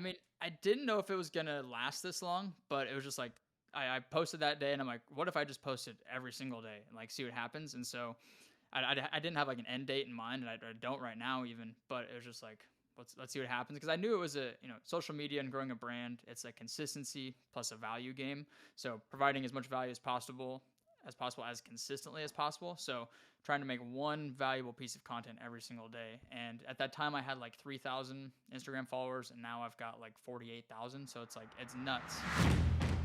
mean, I didn't know if it was gonna last this long, but it was just like I posted that day, and I'm like, what if I just posted every single day and like see what happens? And so I didn't have like an end date in mind, and I don't right now even, but it was just like let's see what happens because I knew it was a social media and growing a brand. It's a consistency plus a value game. So providing as much value as consistently as possible. So trying to make one valuable piece of content every single day. And at that time I had like 3,000 Instagram followers and now I've got like 48,000. So it's like, it's nuts.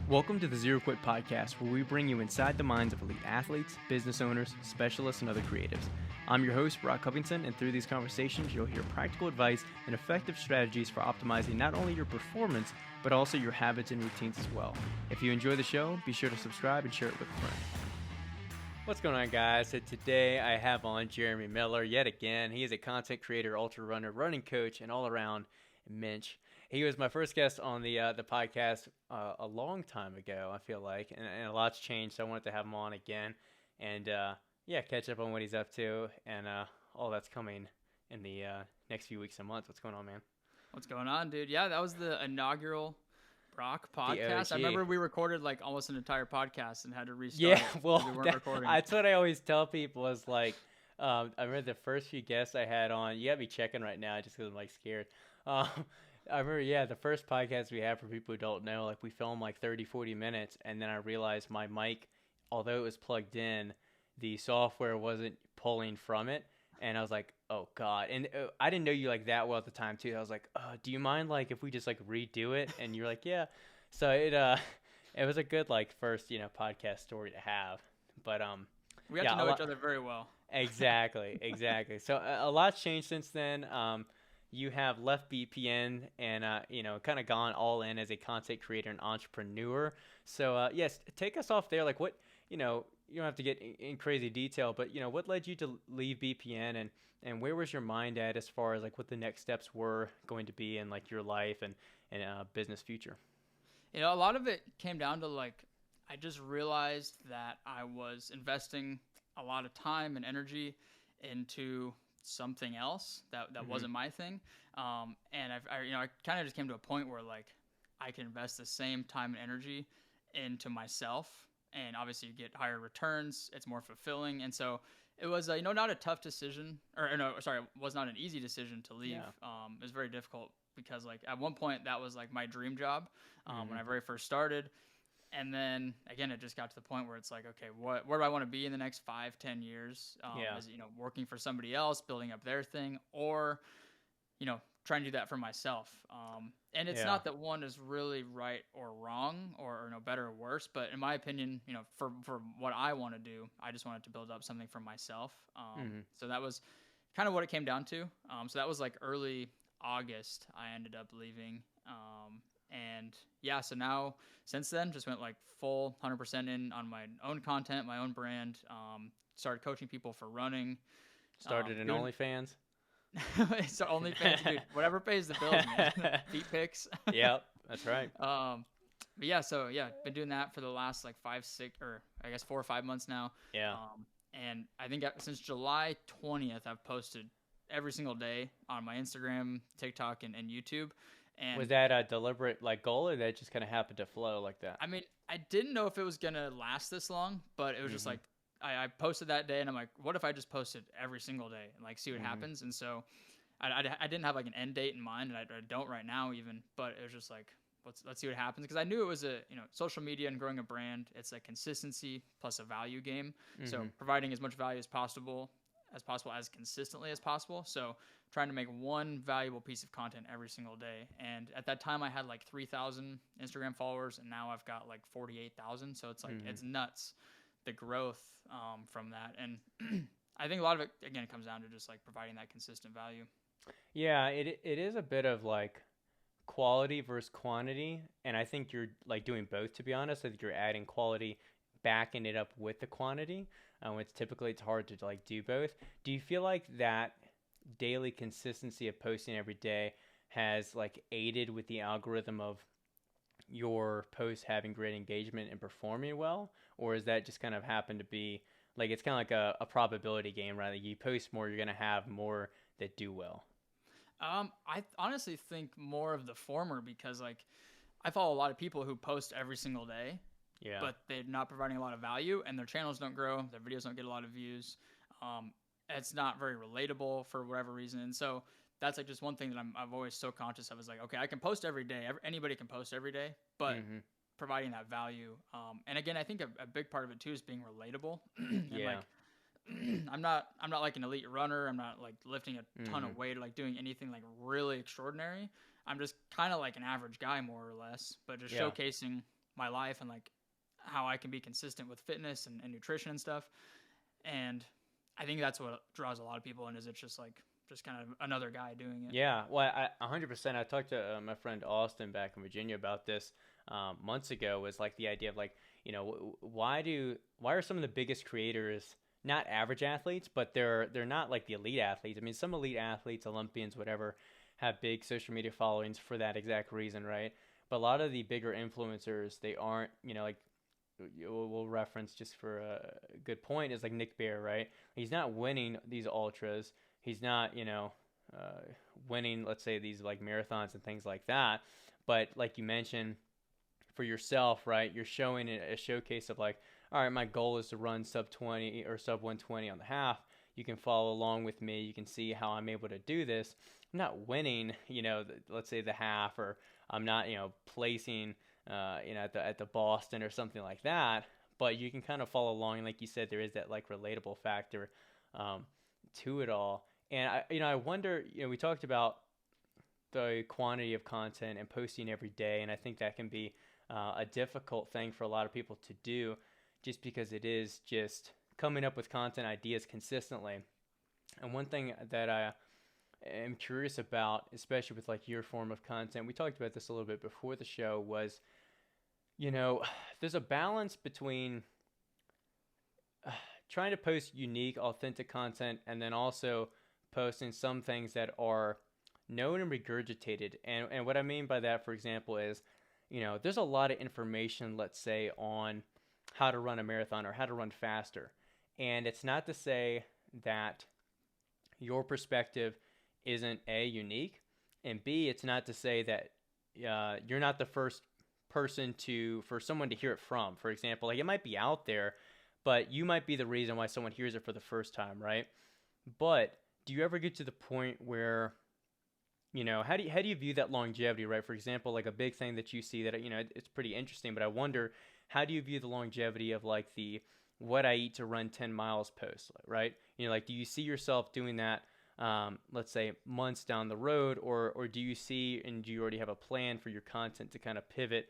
Welcome to the Zero Quit Podcast, where we bring you inside the minds of elite athletes, business owners, specialists, and other creatives. I'm your host, Covington, and through these conversations, you'll hear practical advice and effective strategies for optimizing not only your performance, but also your habits and routines as well. If you enjoy the show, be sure to subscribe and share it with a friend. What's going on, guys? So today I have on Jeremy Miller yet again. He is a content creator, ultra runner, running coach, and all-around mensch. He was my first guest on the podcast a long time ago, I feel like, and a lot's changed, so I wanted to have him on again and, catch up on what he's up to and all that's coming in the next few weeks and months. What's going on, man? What's going on, dude? Yeah, that was the inaugural Brock podcast. I remember we recorded like almost an entire podcast and had to restart. Yeah, well, we weren't recording. That's what I always tell people is like, I remember the first few guests I had on, you gotta be checking right now just because I'm like scared. I remember, the first podcast we had, for people who don't know, like we filmed like 30, 40 minutes, and then I realized my mic, although it was plugged in, the software wasn't pulling from it, and I was like, oh God. And I didn't know you like that well at the time too. I was like, do you mind like if we just like redo it? And you're like, yeah. So it was a good like first, podcast story to have. But we got to know each other very well. Exactly. So a lot's changed since then. You have left BPN and, kind of gone all in as a content creator and entrepreneur. So, yes, take us off there. Like what, you don't have to get in crazy detail, but, what led you to leave BPN and where was your mind at as far as like what the next steps were going to be in like your life and business future? A lot of it came down to like, I just realized that I was investing a lot of time and energy into something else that wasn't my thing, and I kind of just came to a point where like I can invest the same time and energy into myself, and obviously you get higher returns. It's more fulfilling, and so it was not a tough decision, it was not an easy decision to leave. It was very difficult because like at one point that was like my dream job when I very first started. And then again, it just got to the point where it's like, okay, where do I want to be in the next 5-10 years? Is it, working for somebody else, building up their thing, or, trying to do that for myself. And it's not that one is really right or wrong or better or worse, but in my opinion, for what I want to do, I just wanted to build up something for myself. So that was kind of what it came down to. So that was like early August, I ended up leaving. And so now since then, just went like full 100% in on my own content, my own brand. Started coaching people for running. Started an OnlyFans. So OnlyFans, dude, whatever pays the bills, man. Feet pics. Yep, that's right. Been doing that for the last like 4 or 5 months now. Yeah. And I think since July 20th, I've posted every single day on my Instagram, TikTok, and YouTube. And was that a deliberate like goal, or that just kind of happened to flow like that? I mean, I didn't know if it was gonna last this long, but it was just like I posted that day, and I'm like, what if I just posted every single day and like see what happens? And so I didn't have like an end date in mind, and I don't right now even, but it was just like let's see what happens because I knew it was a social media and growing a brand. It's a consistency plus a value game. So providing as much value as possible as consistently as possible. So trying to make one valuable piece of content every single day. And at that time I had like 3,000 Instagram followers and now I've got like 48,000. So it's like, it's nuts, the growth from that. And I think a lot of it, again, comes down to just like providing that consistent value. Yeah, it is a bit of like quality versus quantity. And I think you're like doing both, to be honest. I think you're adding quality, backing it up with the quantity. It's hard to like do both. Do you feel like that daily consistency of posting every day has like aided with the algorithm of your posts having great engagement and performing well? Or is that just kind of happened to be like, it's kind of like a probability game, right? Like you post more, you're going to have more that do well. I honestly think more of the former because like I follow a lot of people who post every single day, Yeah. but they're not providing a lot of value, and their channels don't grow, their videos don't get a lot of views. It's not very relatable for whatever reason, and so that's like just one thing that I've always so conscious of is like, okay, I can post every day. Anybody can post every day, but providing that value. And again, I think a big part of it too is being relatable. And Yeah. like, I'm not like an elite runner. I'm not like lifting a ton of weight or like doing anything like really extraordinary. I'm just kind of like an average guy more or less, but just showcasing my life and like how I can be consistent with fitness and nutrition and stuff. And I think that's what draws a lot of people in is it's just like just kind of another guy doing it. Yeah, well, 100%. I talked to my friend Austin back in Virginia about this months ago. Was like the idea of like, you know, why are some of the biggest creators not average athletes, but they're not like the elite athletes. I mean, some elite athletes, Olympians, whatever, have big social media followings for that exact reason, right? But a lot of the bigger influencers, they aren't, you know, like we'll reference just for a good point is like Nick Bear, right? He's not winning these ultras. He's not, you know, winning, let's say, these like marathons and things like that. But like you mentioned, for yourself, right, you're showing a showcase of like, all right, my goal is to run sub 20 or sub 120 on the half. You can follow along with me. You can see how I'm able to do this. I'm not winning, you know, let's say the half, or I'm not, you know, placing, you know, at the Boston or something like that. But you can kind of follow along. And like you said, there is that like relatable factor to it all. And I wonder, you know, we talked about the quantity of content and posting every day, and I think that can be a difficult thing for a lot of people to do, just because it is just coming up with content ideas consistently. And one thing that I am curious about, especially with like your form of content, we talked about this a little bit before the show, was, you know, there's a balance between trying to post unique, authentic content and then also posting some things that are known and regurgitated. And what I mean by that, for example, is, you know, there's a lot of information, let's say, on how to run a marathon or how to run faster. And it's not to say that your perspective isn't A, unique, and B, it's not to say that you're not the first person for someone to hear it from. For example, like it might be out there, but you might be the reason why someone hears it for the first time, right? But do you ever get to the point where, you know, how do you view that longevity, right? For example, like a big thing that you see that, you know, it's pretty interesting, but I wonder, how do you view the longevity of like the what I eat to run 10 miles post, right? You know, like, do you see yourself doing that, let's say months down the road, or do you see, and do you already have a plan for your content to kind of pivot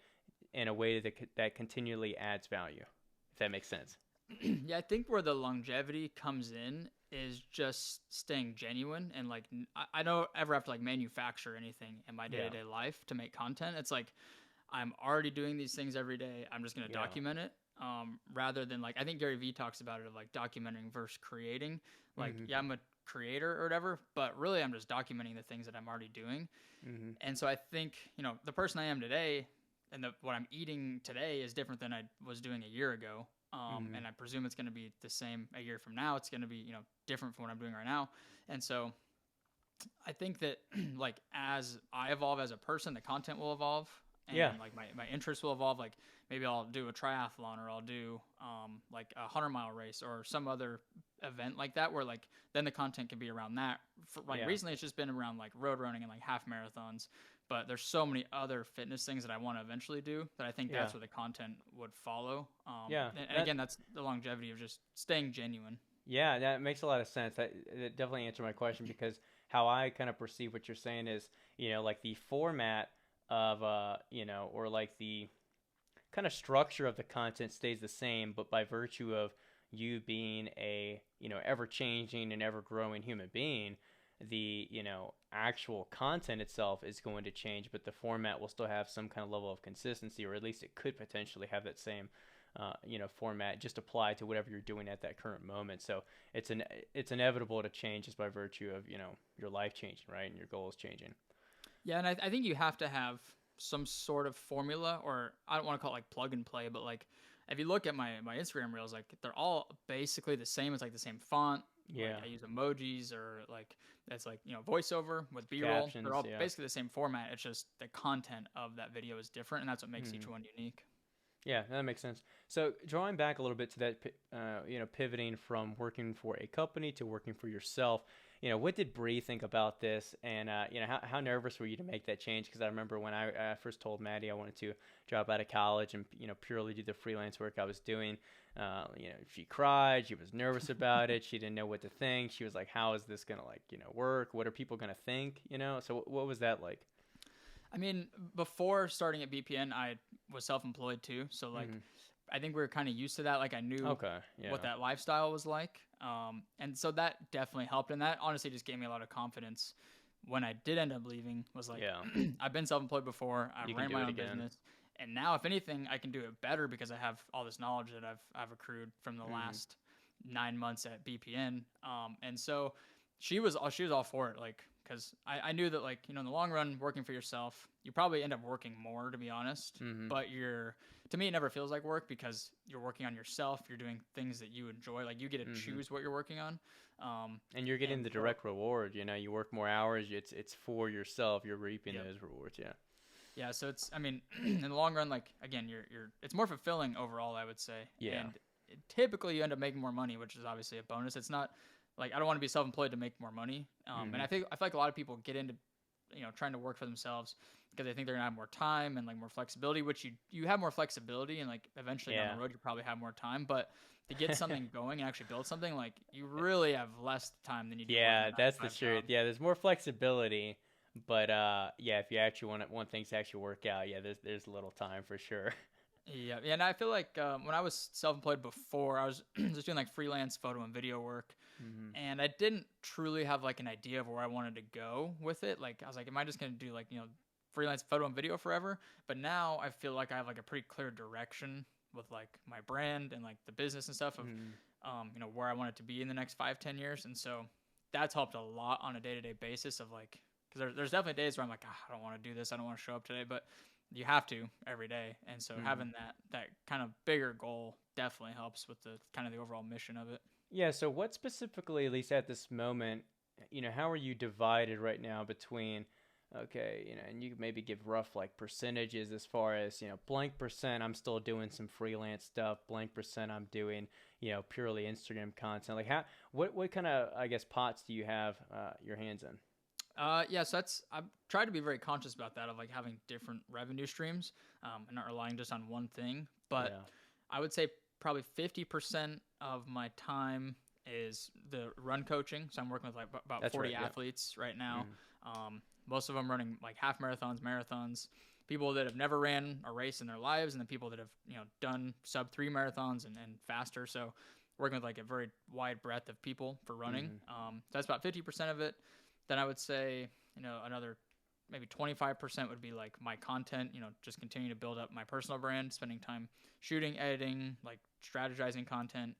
in a way that continually adds value, if that makes sense? Yeah, I think where the longevity comes in is just staying genuine and like I don't ever have to like manufacture anything in my day-to-day life to make content. It's like I'm already doing these things every day. I'm just going to document it rather than like I think Gary Vee talks about it of like documenting versus creating. Like, yeah, I'm a creator or whatever, but really I'm just documenting the things that I'm already doing. And so I think, you know, the person I am today and what I'm eating today is different than I was doing a year ago. And I presume it's going to be the same a year from now. It's going to be, you know, different from what I'm doing right now. And so I think that like as I evolve as a person, the content will evolve and like my interests will evolve. Like maybe I'll do a triathlon or I'll do like a 100-mile race or some other event like that where like then the content can be around that. Recently it's just been around like road running and like half marathons. But there's so many other fitness things that I want to eventually do that I think that's where the content would follow. And again, that's the longevity of just staying genuine. Yeah, that makes a lot of sense. That definitely answered my question, because how I kind of perceive what you're saying is, you know, like the format of, you know, or like the kind of structure of the content stays the same, but by virtue of you being a, you know, ever-changing and ever-growing human being, the, you know, actual content itself is going to change, but the format will still have some kind of level of consistency, or at least it could potentially have that same, you know, format just apply to whatever you're doing at that current moment. So it's inevitable to change just by virtue of, you know, your life changing, right, and your goals changing. Yeah, and I think you have to have some sort of formula, or I don't want to call it like plug and play, but like if you look at my Instagram reels, like they're all basically the same. It's like the same font, Yeah. Like I use emojis or like it's like, voiceover with B-roll. Captions, They're all yeah. basically the same format. It's just the content of that video is different, and that's what makes each Mhm. one unique. Yeah, that makes sense. So drawing back a little bit to that, pivoting from working for a company to working for yourself, what did Bree think about this? And, how nervous were you to make that change? Because I remember when I first told Maddie I wanted to drop out of college and, purely do the freelance work I was doing, she cried. She was nervous about it. She didn't know what to think. She was like, how is this going to work? What are people going to think? So what was that like? I mean, before starting at BPN, I was self-employed too. So like, Mhm. I think we were kind of used to that. Like I knew Okay, yeah. what that lifestyle was like. And so that definitely helped. And that honestly just gave me a lot of confidence when I did end up leaving. Was like, Yeah. I've been self-employed before. I You can ran do my it own again. business. And now, if anything, I can do it better because I have all this knowledge that I've accrued from the last 9 months at BPN. And so she was all for it. Like, because I knew that, like, in the long run, working for yourself, you probably end up working more, to be honest. But to me, it never feels like work because you're working on yourself. You're doing things that you enjoy. Like, you get to choose what you're working on. And you're getting the direct reward. You work more hours. It's for yourself. You're reaping those rewards. Yeah. Yeah. So it's, I mean, in the long run, like, again, it's more fulfilling overall, I would say. Yeah. And typically you end up making more money, which is obviously a bonus. It's not like I don't want to be self-employed to make more money. And I feel like a lot of people get into, trying to work for themselves because they think they're gonna have more time and like more flexibility, which you have more flexibility and like eventually down the road you probably have more time. But to get something going and actually build something, like you really have less time than you do. Yeah, that's the truth. Yeah, there's more flexibility, but if you actually want things to actually work out, there's a little time for sure. Yeah, and I feel like when I was self-employed before, I was just doing like freelance photo and video work, and I didn't truly have like an idea of where I wanted to go with it. Like I was like, am I just gonna do like freelance photo and video forever? But now I feel like I have like a pretty clear direction with like my brand and like the business and stuff of where I want it to be in the next 5-10 years, and so that's helped a lot on a day-to-day basis of like because there's definitely days where I'm like, I don't want to do this, I don't want to show up today, but you have to every day. And so having that kind of bigger goal definitely helps with the kind of the overall mission of it. Yeah. So what specifically, at least at this moment, how are you divided right now between, okay, and you maybe give rough like percentages as far as, blank percent, I'm still doing some freelance stuff, blank percent, I'm doing, purely Instagram content. Like what kind of, I guess, pots do you have your hands in? So I've tried to be very conscious about that of like having different revenue streams, and not relying just on one thing. But I would say probably 50% of my time is the run coaching. So I'm working with like about 40 athletes right now. Most of them running like half marathons, people that have never ran a race in their lives, and the people that have, done sub 3 marathons and faster. So working with like a very wide breadth of people for running. That's about 50% of it. Then I would say, another maybe 25% would be like my content, just continue to build up my personal brand, spending time shooting, editing, like strategizing content.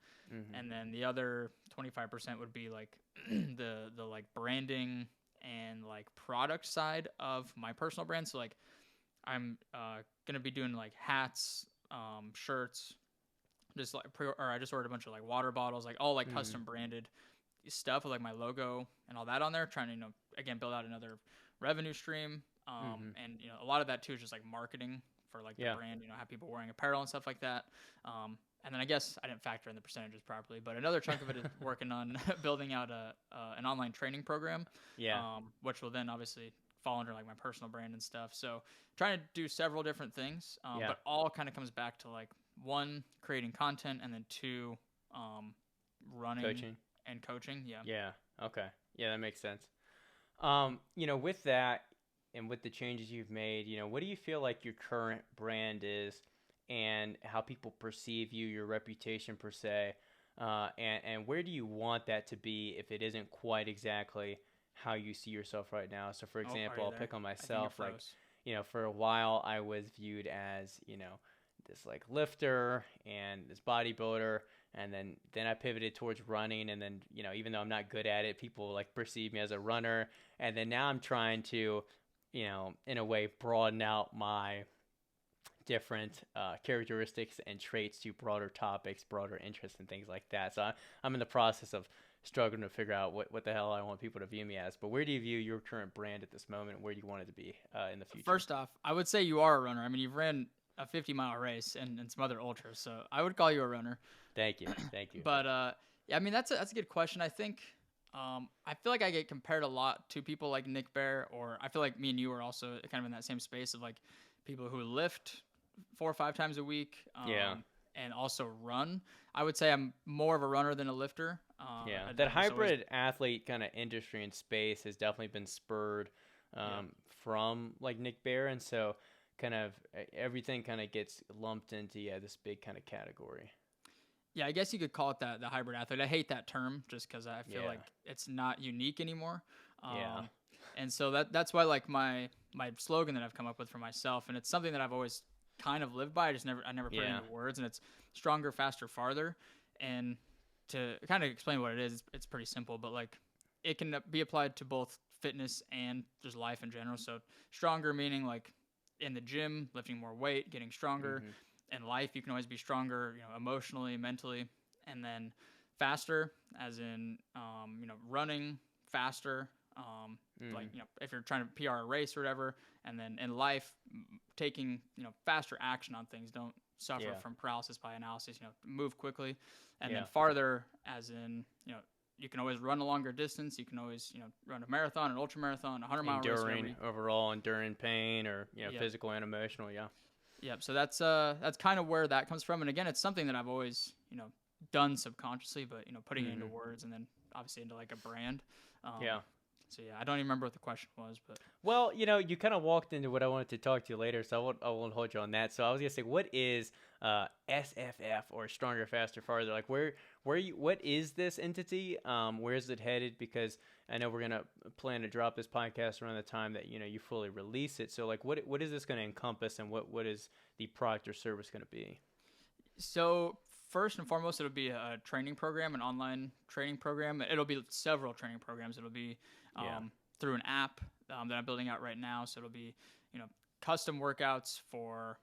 And then the other 25% would be like the like branding and like product side of my personal brand. So like I'm going to be doing like hats, shirts, I just ordered a bunch of like water bottles, like all like custom branded stuff with like my logo and all that on there, trying to again build out another revenue stream, and a lot of that too is just like marketing for like the brand, have people wearing apparel and stuff like that, and then I guess I didn't factor in the percentages properly, but another chunk of it is working on building out an online training program, which will then obviously fall under like my personal brand and stuff. So trying to do several different things, but all kind of comes back to like one, creating content, and then two, running and coaching. Yeah. Okay. Yeah, that makes sense. With that and with the changes you've made, what do you feel like your current brand is and how people perceive you, your reputation per se, and where do you want that to be if it isn't quite exactly how you see yourself right now? So for example, I'll pick on myself, like, for a while I was viewed as, this like lifter and this bodybuilder, and then I pivoted towards running, and then even though I'm not good at it, people like perceive me as a runner, and then now I'm trying to in a way broaden out my different characteristics and traits to broader topics, broader interests, and things like that. So I'm in the process of struggling to figure out what the hell I want people to view me as. But where do you view your current brand at this moment? Where do you want it to be in the future? First off, I would say you are a runner. I mean, you've ran a 50-mile race and some other ultras, so I would call you a runner. Thank you. But yeah, I mean, that's a good question. I think I feel like I get compared a lot to people like Nick Bear, or I feel like me and you are also kind of in that same space of like people who lift 4 or 5 times a week. And also run. I would say I'm more of a runner than a lifter. That hybrid athlete kind of industry and space has definitely been spurred from like Nick Bear, and so kind of everything kind of gets lumped into this big kind of category. Yeah, I guess you could call it that, the hybrid athlete. I hate that term just because I feel like it's not unique anymore. And so that's why like my slogan that I've come up with for myself, and it's something that I've always kind of lived by. I never put it into words, and it's stronger, faster, farther. And to kind of explain what it is, it's pretty simple, but like it can be applied to both fitness and just life in general. So stronger meaning like in the gym, lifting more weight, getting stronger. In life, you can always be stronger, emotionally, mentally. And then faster, as in running faster. Like, if you're trying to PR a race or whatever, and then in life, taking, faster action on things, don't suffer from paralysis by analysis, move quickly. And then farther, as in, you can always run a longer distance. You can always, run a marathon, an ultra marathon, 100-mile race. Enduring pain or, physical and emotional. Yeah. Yep. So that's kind of where that comes from. And again, it's something that I've always, done subconsciously, but, putting it into words and then obviously into like a brand. So yeah, I don't even remember what the question was, but well, you kind of walked into what I wanted to talk to you later, so I won't hold you on that. So I was gonna say, what is SFF, or Stronger, Faster, Farther? Like what is this entity? Where is it headed? Because I know we're gonna plan to drop this podcast around the time that you fully release it. So like, what is this gonna encompass, and what is the product or service gonna be? So first and foremost, it'll be a training program, an online training program. It'll be several training programs. It'll be through an app that I'm building out right now. So it'll be, custom workouts for,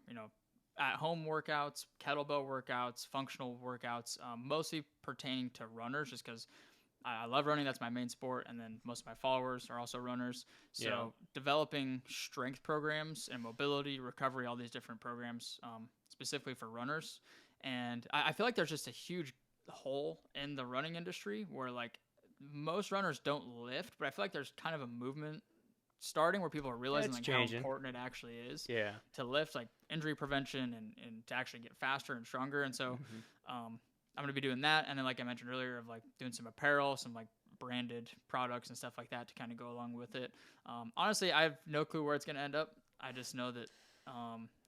at-home workouts, kettlebell workouts, functional workouts, mostly pertaining to runners, just because I love running. That's my main sport. And then most of my followers are also runners. So developing strength programs and mobility, recovery, all these different programs specifically for runners. And I feel like there's just a huge hole in the running industry where like most runners don't lift, but I feel like there's kind of a movement starting where people are realizing like how important it actually is to lift, like injury prevention and to actually get faster and stronger. And so I'm going to be doing that. And then like I mentioned earlier, of like doing some apparel, some like branded products and stuff like that to kind of go along with it. Honestly, I have no clue where it's going to end up. I just know that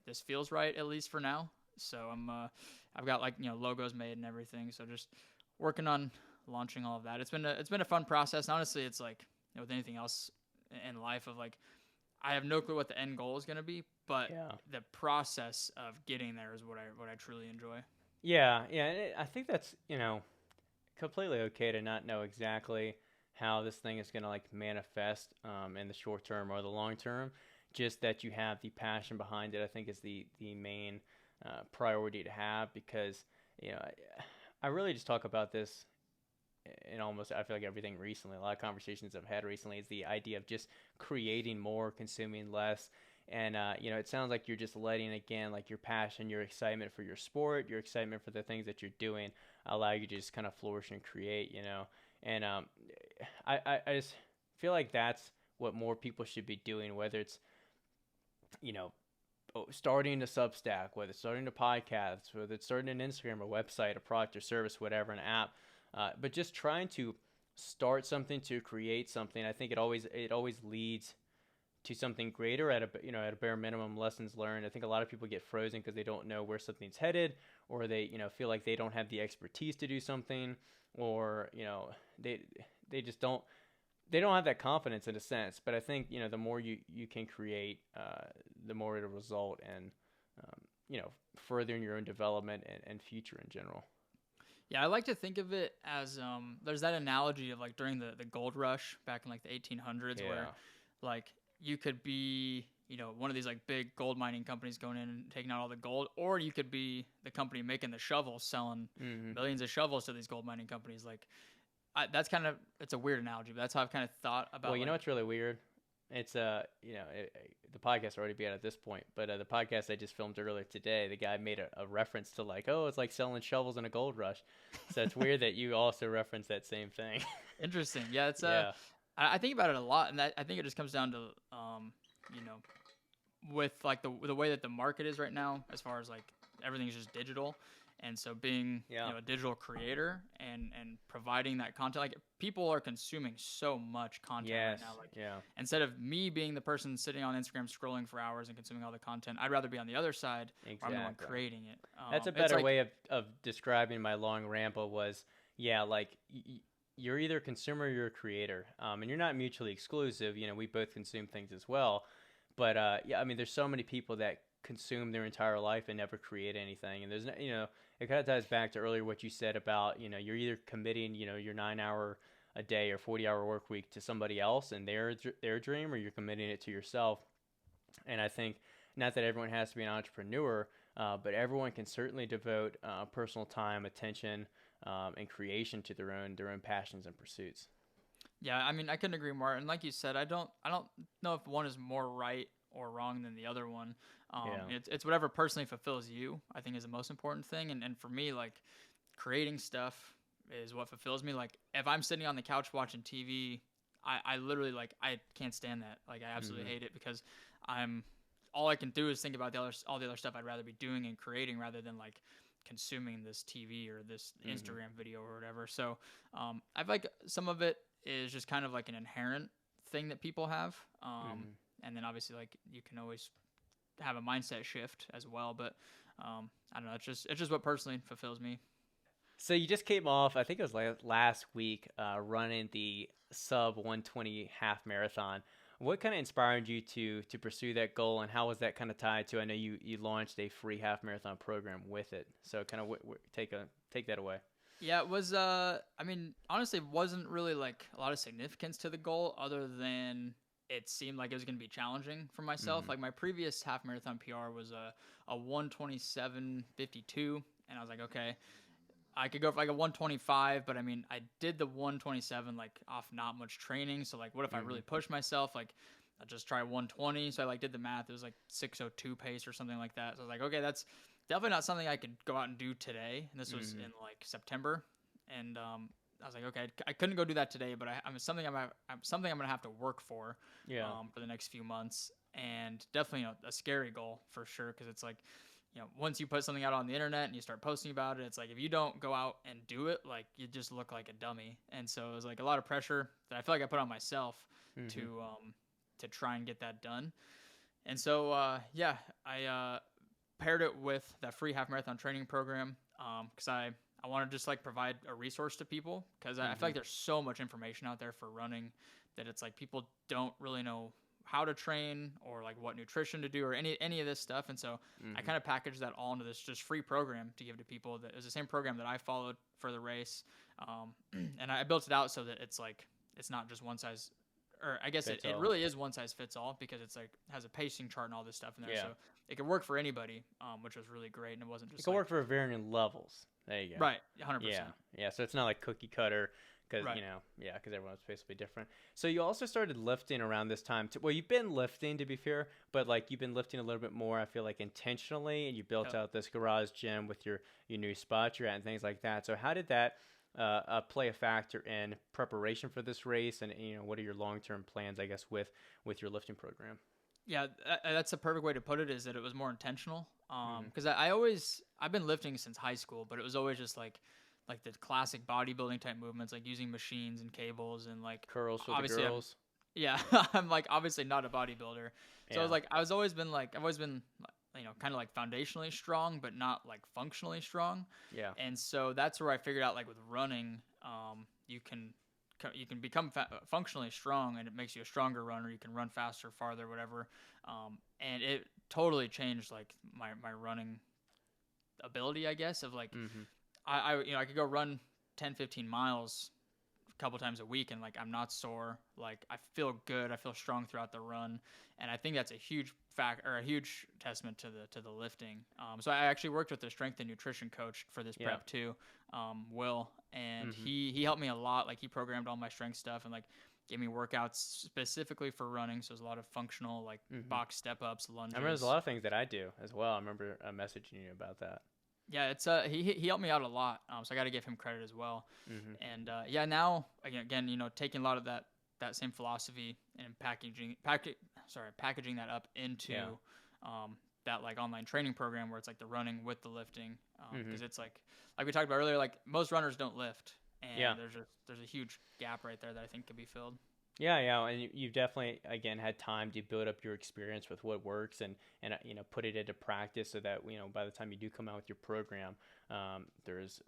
this feels right, at least for now. So I've got like, logos made and everything. So just working on launching all of that. It's been a fun process. And honestly, it's like, with anything else in life of like, I have no clue what the end goal is going to be, but the process of getting there is what I truly enjoy. Yeah. I think that's, completely okay to not know exactly how this thing is going to like manifest in the short term or the long term. Just that you have the passion behind it, I think is the main priority to have, because I really just talk about this in almost, I feel like everything recently. A lot of conversations I've had recently is the idea of just creating more, consuming less. And it sounds like you're just letting, again, like your passion, your excitement for your sport, your excitement for the things that you're doing allow you to just kind of flourish and create. And I just feel like that's what more people should be doing, whether it's starting a Substack, whether it's starting a podcast, whether it's starting an Instagram, a website, a product or service, whatever, an app, but just trying to start something, to create something. I think it always leads to something greater at a bare minimum. Lessons learned. I think a lot of people get frozen because they don't know where something's headed, or they feel like they don't have the expertise to do something, or they just don't. They don't have that confidence in a sense. But I think the more you can create, the more it'll result in furthering your own development and future in general. Yeah, I like to think of it as there's that analogy of like during the gold rush back in like the 1800s where like you could be one of these like big gold mining companies going in and taking out all the gold, or you could be the company making the shovels, selling millions of shovels to these gold mining companies. Like it's a weird analogy, but that's how I've kind of thought about. Well, you know what's really weird? It's the podcast already be out at this point, but the podcast I just filmed earlier today, the guy made a reference to like, oh, it's like selling shovels in a gold rush. So it's weird that you also reference that same thing. Interesting. Yeah, it's I think about it a lot, and I think it just comes down to with like the way that the market is right now, as far as like everything's just digital. And so being a digital creator and providing that content, like people are consuming so much content right now. Like instead of me being the person sitting on Instagram scrolling for hours and consuming all the content, I'd rather be on the other side where I'm the one creating it. That's a better way of describing my long ramble was, like you're either a consumer or you're a creator. And you're not mutually exclusive. We both consume things as well. But I mean, there's so many people that consume their entire life and never create anything. And there's it kind of ties back to earlier what you said about, you're either committing, your 9-hour a day or 40-hour work week to somebody else and their dream, or you're committing it to yourself. And I think not that everyone has to be an entrepreneur, but everyone can certainly devote personal time, attention, and creation to their own passions and pursuits. Yeah, I mean, I couldn't agree more. And like you said, I don't know if one is more right or wrong than the other one. It's whatever personally fulfills you, I think, is the most important thing. And for me, like creating stuff is what fulfills me. Like if I'm sitting on the couch watching TV, I literally like, I can't stand that. Like I absolutely hate it because all I can do is think about all the other stuff I'd rather be doing and creating rather than like consuming this TV or this Instagram video or whatever. So I like some of it is just kind of like an inherent thing that people have. And then obviously like you can always have a mindset shift as well. But I don't know. It's just what personally fulfills me. So you just came off, I think it was last week, running the sub 120 half marathon. What kind of inspired you to pursue that goal, and how was that kind of tied to? I know you launched a free half marathon program with it. So kind of take that away. Yeah, it was. I mean, honestly, wasn't really like a lot of significance to the goal, other than it seemed like it was going to be challenging for myself. Like my previous half marathon PR was a 1:27:52, and I was like, okay, I could go for like a 1:25, but I mean, I did the 1:27 like off not much training. So like, what if I really push myself? Like, I'll just try 1:20. So I like did the math. It was like 6:02 pace or something like that. So I was like, okay, that's definitely not something I could go out and do today. And this was in like September, and I was like, okay, I couldn't go do that today, but I'm something I'm gonna have to work for the next few months, and definitely a scary goal for sure, because it's like, once you put something out on the internet and you start posting about it, it's like if you don't go out and do it, like you just look like a dummy. And so it was like a lot of pressure that I feel like I put on myself to try and get that done. And so I paired it with that free half marathon training program because I want to just like provide a resource to people, because I feel like there's so much information out there for running that it's like people don't really know how to train or like what nutrition to do or any of this stuff. And so I kind of packaged that all into this just free program to give to people. That is the same program that I followed for the race. And I built it out so that it's like, it's not just one size, or I guess it really is one size fits all, because it's like has a pacing chart and all this stuff in there. So it could work for anybody, which was really great. And it wasn't just, it can work for varying levels. There you go. Right. 100%. Yeah. So it's not like cookie cutter. Because, because everyone's basically different. So you also started lifting around this time. Well, you've been lifting, to be fair, but like you've been lifting a little bit more, I feel like, intentionally, and you built out this garage gym with your new spot you're at and things like that. So how did that play a factor in preparation for this race? And, what are your long-term plans, I guess, with your lifting program? Yeah, that's a perfect way to put it, is that it was more intentional. Because I've been lifting since high school, but it was always just like the classic bodybuilding type movements, like using machines and cables and like curls for the girls. I'm like obviously not a bodybuilder. So I've always been kind of like foundationally strong, but not like functionally strong. Yeah. And so that's where I figured out, like with running, you can become functionally strong, and it makes you a stronger runner. You can run faster, farther, whatever. And it totally changed like my running ability, I guess, of like, I could go run 10, 15 miles a couple times a week, and like I'm not sore. Like I feel good. I feel strong throughout the run, and I think that's a huge a huge testament to the lifting. So I actually worked with a strength and nutrition coach for this prep too, Will, and he helped me a lot. Like, he programmed all my strength stuff and like gave me workouts specifically for running. So there's a lot of functional, like box step ups, lunges. I remember there's a lot of things that I do as well. I remember messaging you about that. Yeah, it's he helped me out a lot. So I got to give him credit as well. And yeah, now again, you know, taking a lot of that same philosophy and packaging that up into that like online training program where it's like the running with the lifting, because it's like we talked about earlier, like most runners don't lift, and there's a huge gap right there that I think could be filled. Yeah, and you've definitely, again, had time to build up your experience with what works and you know, put it into practice so that, you know, by the time you do come out with your program, there's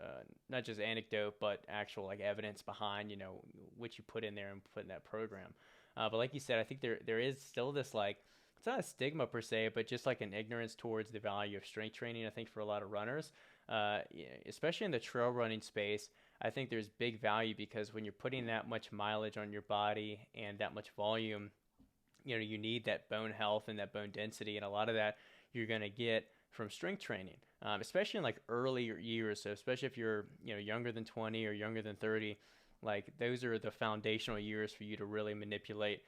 not just anecdote, but actual like evidence behind, you know, what you put in there and put in that program. But like you said, I think there is still this, like, it's not a stigma per se, but just like an ignorance towards the value of strength training, I think, for a lot of runners, especially in the trail running space. I think there's big value because when you're putting that much mileage on your body and that much volume, you know, you need that bone health and that bone density, and a lot of that you're going to get from strength training, especially in like earlier years. So especially if you're, you know, younger than 20 or younger than 30, like those are the foundational years for you to really manipulate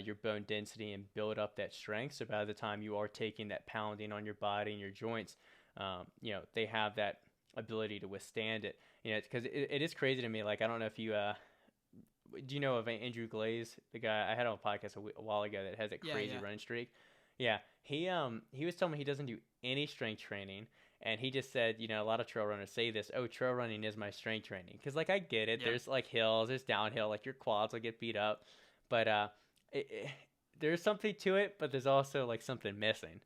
your bone density and build up that strength. So by the time you are taking that pounding on your body and your joints, you know, they have that ability to withstand it. You know, because it is crazy to me. Like, I don't know if you do you know of Andrew Glaze, the guy I had on a podcast a while ago that has a crazy running streak. Yeah, he was telling me he doesn't do any strength training, and he just said, you know, a lot of trail runners say this, oh, trail running is my strength training, because like I get it, there's like hills, there's downhill, like your quads will get beat up, but there's something to it, but there's also like something missing,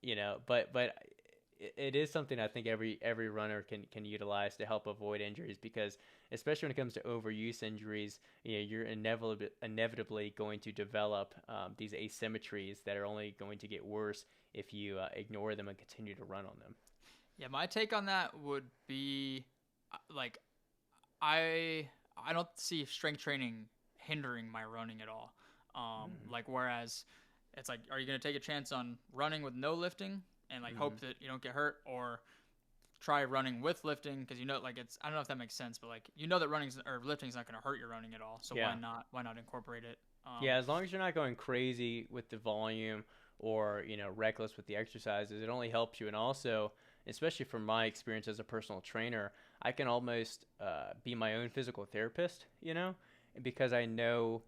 you know, but it is something I think every runner can utilize to help avoid injuries, because especially when it comes to overuse injuries, you know, you're inevitably going to develop these asymmetries that are only going to get worse if you ignore them and continue to run on them. Yeah, my take on that would be like I don't see strength training hindering my running at all. Like, whereas it's like, are you going to take a chance on running with no lifting and like hope that you don't get hurt, or try running with lifting? Because, you know, like, it's, I don't know if that makes sense, but like, you know that lifting is not going to hurt your running at all, so why not incorporate it? Yeah, as long as you're not going crazy with the volume or, you know, reckless with the exercises, it only helps you. And also, especially from my experience as a personal trainer, I can almost be my own physical therapist, you know, because I know,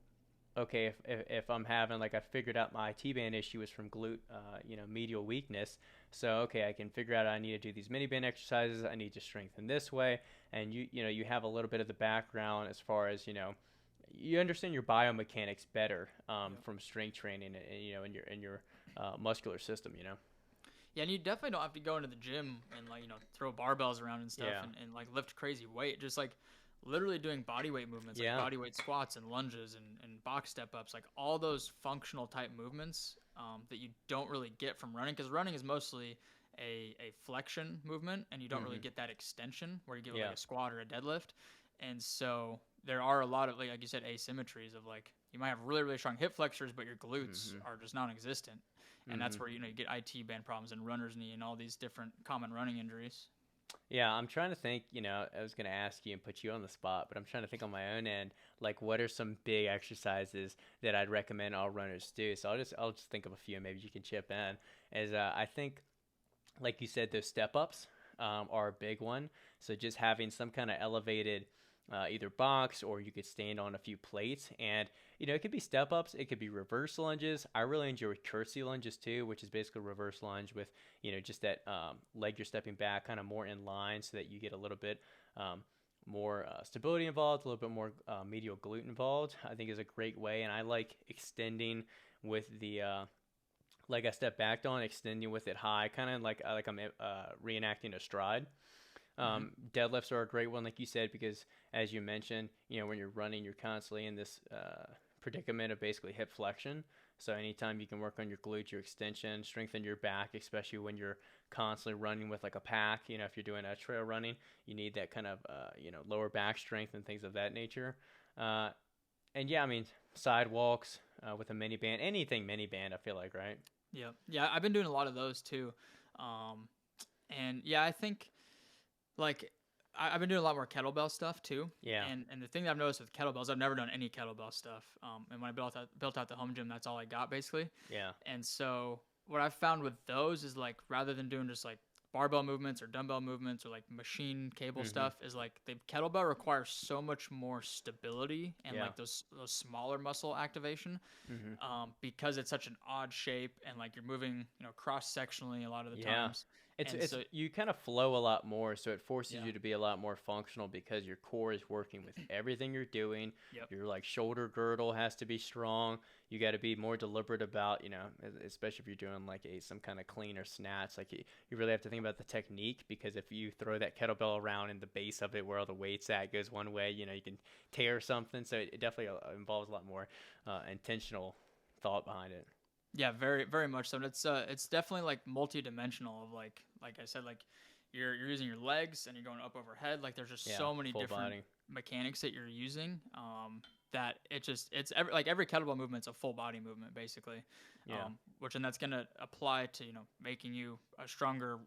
okay, if I'm having, like, I figured out my T-band issue is from glute, you know, medial weakness. So, okay, I can figure out I need to do these mini band exercises. I need to strengthen this way. And you know, you have a little bit of the background as far as, you know, you understand your biomechanics better from strength training, and you know, in your muscular system, you know. Yeah, and you definitely don't have to go into the gym and, like, you know, throw barbells around and stuff and like lift crazy weight. Just like literally doing body weight movements, like body weight squats and lunges and box step ups, like all those functional type movements that you don't really get from running, because running is mostly a flexion movement, and you don't really get that extension where you get like a squat or a deadlift. And so there are a lot of, like you said, asymmetries of, like, you might have really, really strong hip flexors, but your glutes are just non-existent. And that's where, you know, you get IT band problems and runner's knee and all these different common running injuries. Yeah, I'm trying to think, you know, I was going to ask you and put you on the spot, but I'm trying to think on my own end, like, what are some big exercises that I'd recommend all runners do? So I'll just think of a few, maybe you can chip in. I think, like you said, those step-ups are a big one. So just having some kind of elevated either box, or you could stand on a few plates, and, you know, it could be step ups, it could be reverse lunges. I really enjoy curtsy lunges too, which is basically a reverse lunge with, you know, just that leg you're stepping back kind of more in line, so that you get a little bit more stability involved, a little bit more medial glute involved. I think is a great way. And I like extending with the leg I step back on, extending with it high, kind of like I'm reenacting a stride. Deadlifts are a great one, like you said, because as you mentioned, you know, when you're running, you're constantly in this predicament of basically hip flexion. So anytime you can work on your glutes, your extension, strengthen your back, especially when you're constantly running with like a pack, you know, if you're doing a trail running, you need that kind of, you know, lower back strength and things of that nature. And yeah, I mean, sidewalks with a mini band, anything mini band, I feel like, right? Yeah. Yeah. I've been doing a lot of those too. And yeah, I think, like, I've been doing a lot more kettlebell stuff too. Yeah. And the thing that I've noticed with kettlebells, I've never done any kettlebell stuff. And when I built out the home gym, that's all I got basically. Yeah. And so what I've found with those is like rather than doing just like barbell movements or dumbbell movements or like machine cable stuff, is like the kettlebell requires so much more stability and like those smaller muscle activation, because it's such an odd shape and like you're moving, cross sectionally a lot of the times. It's so, you kind of flow a lot more, so it forces you to be a lot more functional because your core is working with everything you're doing. Your like shoulder girdle has to be strong. You got to be more deliberate about, especially if you're doing like some kind of clean or snatch. Like you really have to think about the technique, because if you throw that kettlebell around in the base of it where all the weight's at goes one way, you can tear something. So it definitely involves a lot more intentional thought behind it. Yeah, very, very much so. And it's definitely like multi-dimensional of like I said, like you're using your legs and you're going up overhead. Like there's just so many different mechanics that you're using, that every kettlebell movement's a full body movement basically. And that's going to apply to, making you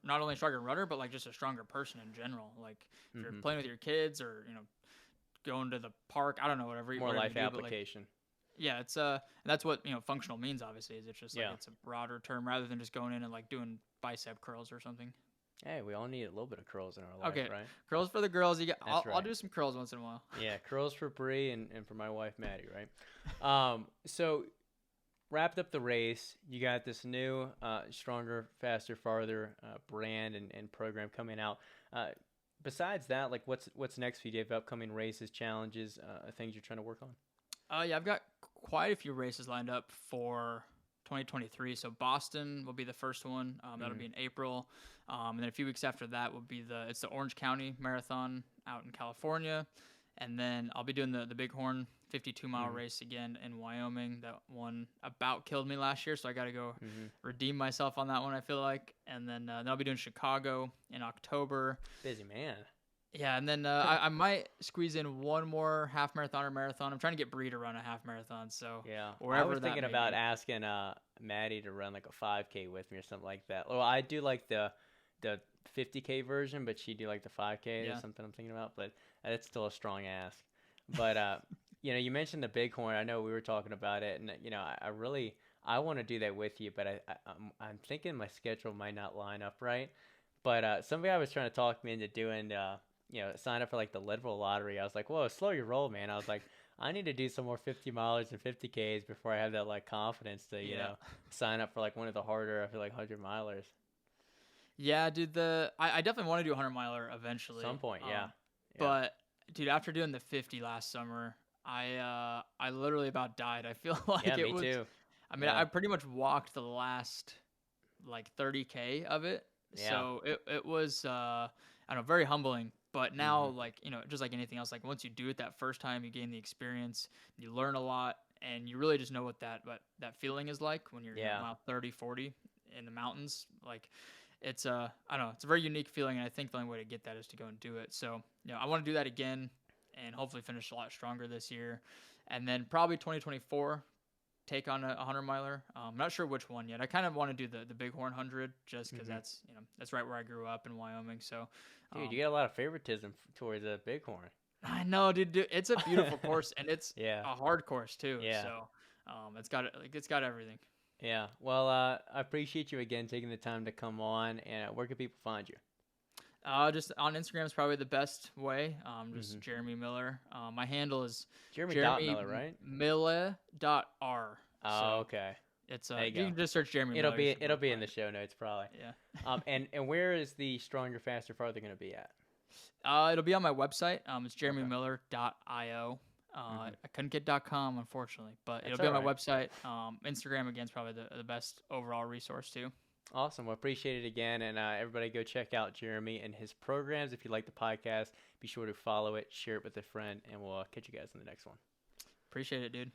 not only a stronger runner, but like just a stronger person in general. Like if you're playing with your kids or, going to the park, I don't know, whatever. More life application. Yeah, it's that's what functional means. Obviously, is it's just like it's a broader term rather than just going in and like doing bicep curls or something. Hey, we all need a little bit of curls in our life, right? Curls for the girls. I'll do some curls once in a while. Yeah, curls for Bree and for my wife Maddie, right? So wrapped up the race. You got this new Stronger, Faster, Farther brand and program coming out. Besides that, like what's next for you? Do you have upcoming races, challenges, things you're trying to work on? Yeah, I've got quite a few races lined up for 2023. So Boston will be the first one. That'll be in April. And then a few weeks after that will be the Orange County Marathon out in California. And then I'll be doing the Bighorn 52-mile race again in Wyoming. That one about killed me last year, so I got to go redeem myself on that one, I feel like. And then I'll be doing Chicago in October. Busy man. Yeah, and then I might squeeze in one more half marathon or marathon. I'm trying to get Bree to run a half marathon, so I was thinking about asking Maddie to run like a 5K with me or something like that. Well, I do like the 50K version, but she do like the 5K or something I'm thinking about. But it's still a strong ask. But you mentioned the Bighorn. I know we were talking about it, and I want to do that with you, but I'm thinking my schedule might not line up right. But some guy was trying to talk me into doing sign up for like the Leadville lottery. I was like, whoa, slow your roll, man. I was like, I need to do some more 50 milers and 50Ks before I have that like confidence to, sign up for like one of the harder, I feel like 100 milers. Yeah, dude, I definitely want to do a 100-miler eventually. Some point, yeah. But dude, after doing the 50 last summer, I literally about died. I feel like me too. I mean, I pretty much walked the last like 30K of it. Yeah. So it was I don't know, very humbling. But now, like, just like anything else, like once you do it that first time, you gain the experience, you learn a lot, and you really just know what that feeling is like when you're mile 30, 40 in the mountains. Like, it's I don't know, it's a very unique feeling, and I think the only way to get that is to go and do it. So, I want to do that again and hopefully finish a lot stronger this year. And then probably 2024, take on a 100-miler. I'm not sure which one yet. I kind of want to do the Bighorn 100 just because that's right where I grew up in Wyoming. So, dude, you got a lot of favoritism towards the Bighorn. I know, dude. It's a beautiful course, and it's a hard course too. Yeah. So, it's got everything. Yeah. Well, I appreciate you again taking the time to come on. And where can people find you? Just on Instagram is probably the best way. Just Jeremy Miller. My handle is Jeremy Miller, right? Miller.r. Oh, okay. It's you can just search Jeremy Miller. It'll be in the show notes probably. Yeah. And where is the Stronger, Faster, Farther going to be at? It'll be on my website. It's jeremymiller.io. I couldn't get .com unfortunately, but it'll be on my website. Instagram again is probably the best overall resource too. Awesome. Well, appreciate it again. And everybody go check out Jeremy and his programs. If you like the podcast, be sure to follow it, share it with a friend, and we'll catch you guys in the next one. Appreciate it, dude.